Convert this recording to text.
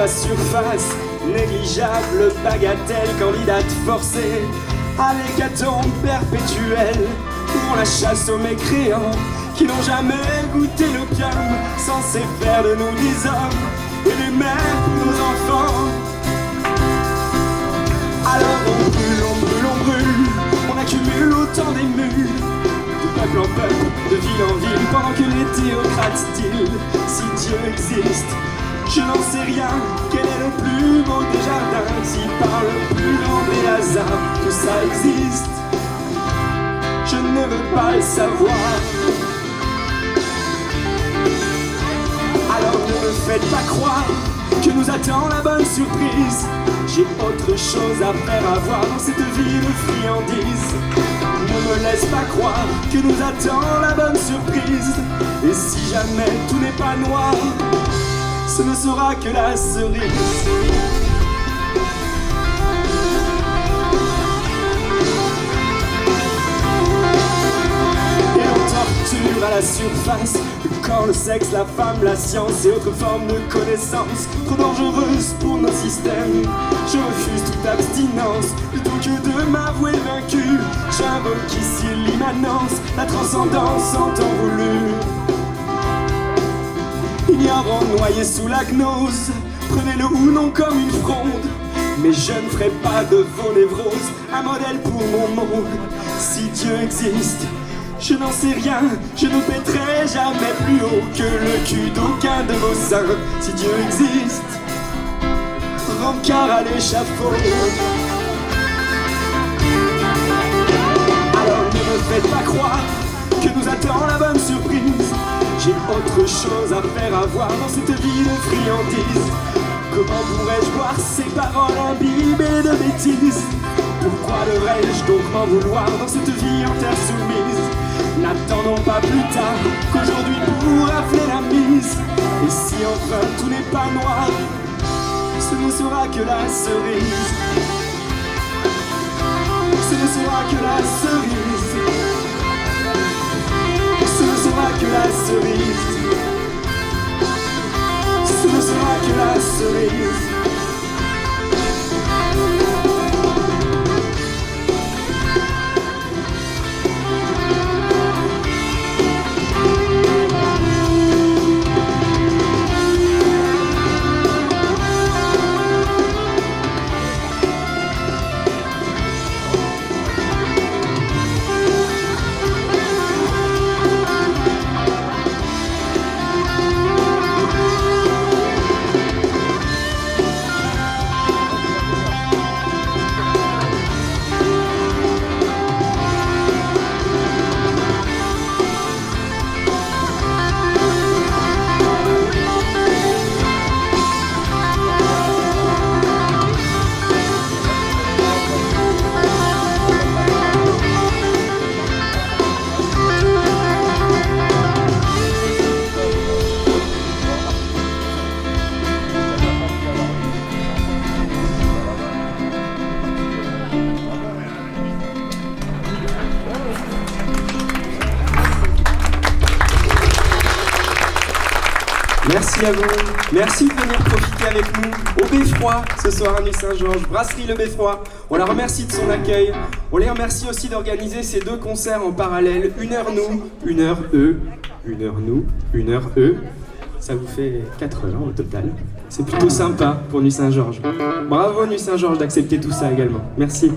la surface, négligeable bagatelle, candidate forcée à l'hécatombe perpétuelle, pour la chasse aux mécréants qui n'ont jamais goûté l'opium, censé faire de nous des hommes et des mères pour nos enfants. Alors on brûle, on brûle, on brûle, on accumule autant d'émules, de peuple en peuple, de ville en ville, pendant que les théocrates stylent. Si Dieu existe, je n'en sais rien. Quel est le plus beau des jardins? Si par le plus grand des hasards tout ça existe, je ne veux pas le savoir. Alors ne me faites pas croire que nous attend la bonne surprise. J'ai autre chose à faire, à voir dans cette vie de friandises. Ne me laisse pas croire que nous attend la bonne surprise. Et si jamais tout n'est pas noir, ce ne sera que la cerise. À la surface, le corps, le sexe, la femme, la science et autres formes de connaissances trop dangereuses pour nos systèmes. Je refuse toute abstinence, plutôt que de m'avouer vaincu. J'invoque ici l'immanence, la transcendance en temps voulu. Ignorant, noyé sous la gnose, prenez-le ou non comme une fronde. Mais je ne ferai pas de vos névroses un modèle pour mon monde. Si Dieu existe, je n'en sais rien, je ne pèterai jamais plus haut que le cul d'aucun de vos seins. Si Dieu existe, rencard à l'échafaud. Alors ne me faites pas croire que nous attend la bonne surprise. J'ai autre chose à faire, à voir dans cette vie de friandises. Comment pourrais-je voir ces paroles imbibées de bêtises? Pourquoi devrais-je donc m'en vouloir dans cette vie en terre soumise? N'attendons pas plus tard qu'aujourd'hui pour rafler la mise. Et si enfin tout n'est pas noir, ce ne sera que la cerise. Ce ne sera que la cerise. Ce ne sera que la cerise. Ce ne sera que la cerise. Merci à vous, merci de venir profiter avec nous au Beffroi ce soir à Nuit Saint-Georges, Brasserie Le Beffroi. On la remercie de son accueil, on les remercie aussi d'organiser ces deux concerts en parallèle, 1 heure nous, 1 heure eux, 1 heure nous, 1 heure eux. Ça vous fait 4 heures au total. C'est plutôt sympa pour Nuit Saint-Georges. Bravo Nuit Saint-Georges d'accepter tout ça également, merci.